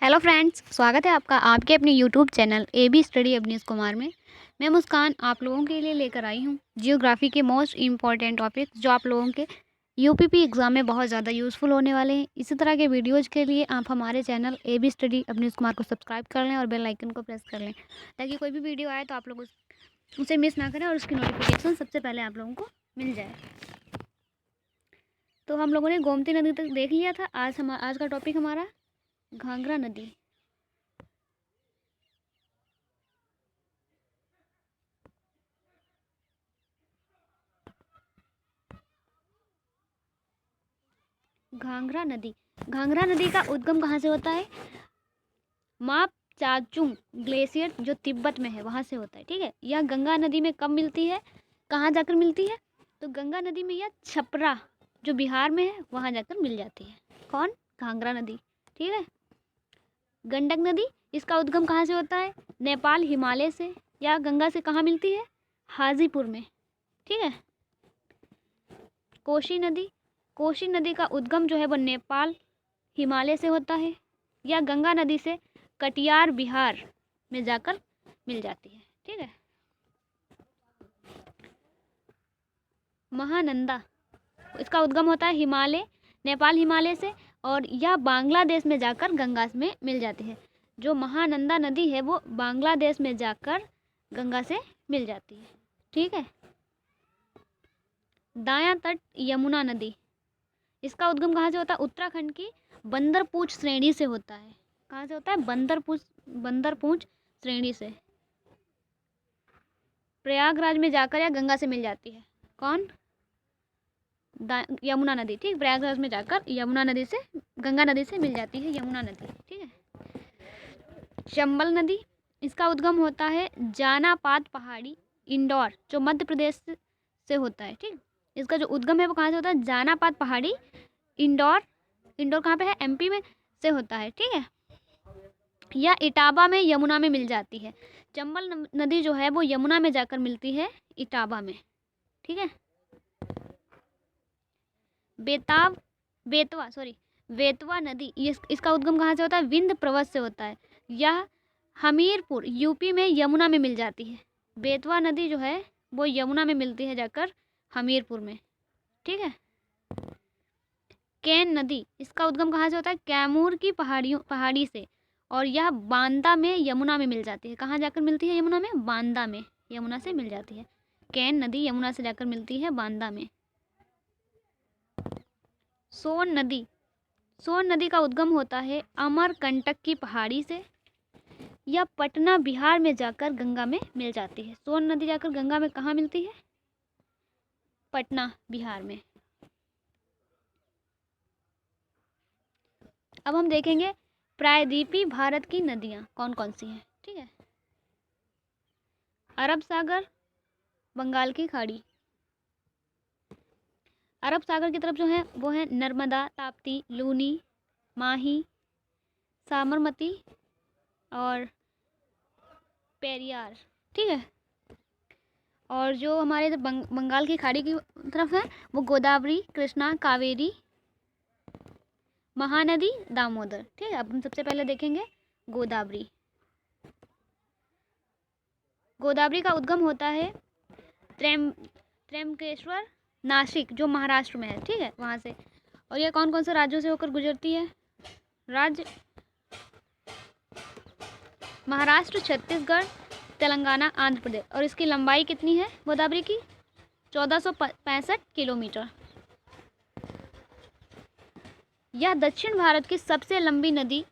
Hello friends, स्वागत है आपका आपके अपने YouTube channel AB study Avnish Kumar में। मैं मुस्कान आप लोगों के लिए लेकर आई हूँ जियोग्राफी के मोस्ट इम्पॉर्टेंट टॉपिक जो आप लोगों के यूपीपी एग्ज़ाम में बहुत ज़्यादा यूज़फुल होने वाले हैं। इसी तरह के वीडियोज़ के लिए आप हमारे channel AB study Avnish Kumar को सब्सक्राइब कर लें और बेल आइकन को प्रेस कर लें ताकि कोई भी वीडियो आए तो आप लोग उसे मिस ना करें और उसकी नोटिफिकेशन सबसे पहले आप लोगों को मिल जाए। तो हम लोगों ने गोमती नदी तक देख लिया था। आज का टॉपिक हमारा घाघरा नदी। घाघरा नदी का उद्गम कहाँ से होता है? माप चाचुंग ग्लेशियर जो तिब्बत में है वहाँ से होता है। ठीक है, यह गंगा नदी में कब मिलती है, कहाँ जाकर मिलती है? तो गंगा नदी में यह छपरा जो बिहार में है वहाँ जाकर मिल जाती है। कौन? घाघरा नदी। ठीक है। गंडक नदी, इसका उद्गम कहाँ से होता है? नेपाल हिमालय से। या गंगा से कहाँ मिलती है? हाजीपुर में। ठीक है। कोशी नदी का उद्गम जो है वो नेपाल हिमालय से होता है। या गंगा नदी से कटिहार बिहार में जाकर मिल जाती है। ठीक है। महानंदा, इसका उद्गम होता है हिमालय नेपाल हिमालय से और यह बांग्लादेश में जाकर गंगा में मिल जाती है। जो महानंदा नदी है वो बांग्लादेश में जाकर गंगा से मिल जाती है। ठीक है। दायां तट यमुना नदी, इसका उद्गम कहाँ से होता है? उत्तराखंड की बंदरपूंछ श्रेणी से होता है। कहाँ से होता है? बंदरपूंछ श्रेणी से। प्रयागराज में जाकर या गंगा से मिल जाती है। कौन? यमुना नदी। ठीक, प्रयागराज में जाकर यमुना नदी से गंगा नदी से मिल जाती है यमुना नदी। ठीक है। चंबल नदी, इसका उद्गम होता है जानापात पहाड़ी इंदौर जो मध्य प्रदेश से होता है। ठीक, इसका जो उद्गम है वो कहाँ से होता है? जानापात पहाड़ी इंदौर कहाँ पे है? MP में से होता है। ठीक है। या इटाबा में यमुना में मिल जाती है। चंबल नदी जो है वो यमुना में जाकर मिलती है इटाबा में। ठीक है। बेतवा नदी, इसका उद्गम कहाँ से होता है? विंध्य पर्वत से होता है। यह हमीरपुर यूपी में यमुना में मिल जाती है। बेतवा नदी जो है वो यमुना में मिलती है जाकर हमीरपुर में। ठीक है। केन नदी, इसका उद्गम कहाँ से होता है? कैमूर की पहाड़ी से और यह बांदा में यमुना में मिल जाती है। कहाँ जाकर मिलती है यमुना में? बांदा में यमुना से मिल जाती है। केन नदी यमुना से जाकर मिलती है बांदा में। सोन नदी का उद्गम होता है अमरकंटक की पहाड़ी से। यह पटना बिहार में जाकर गंगा में मिल जाती है। सोन नदी जाकर गंगा में कहाँ मिलती है? पटना बिहार में। अब हम देखेंगे प्रायद्वीपीय भारत की नदियाँ कौन कौन सी हैं। ठीक है। अरब सागर, बंगाल की खाड़ी। अरब सागर की तरफ जो है वो है नर्मदा, ताप्ती, लूनी, माही, साबरमती और पेरियार। ठीक है। और जो हमारे इधर बंगाल की खाड़ी की तरफ है वो गोदावरी, कृष्णा, कावेरी, महानदी, दामोदर। ठीक है। अब हम सबसे पहले देखेंगे गोदावरी का उद्गम होता है त्र्यंबकेश्वर, नासिक जो महाराष्ट्र में है। ठीक है, वहाँ से। और ये कौन कौन से राज्यों से होकर गुजरती है? राज्य महाराष्ट्र, छत्तीसगढ़, तेलंगाना, आंध्र प्रदेश। और इसकी लंबाई कितनी है गोदावरी की? 1465 किलोमीटर। यह दक्षिण भारत की सबसे लंबी नदी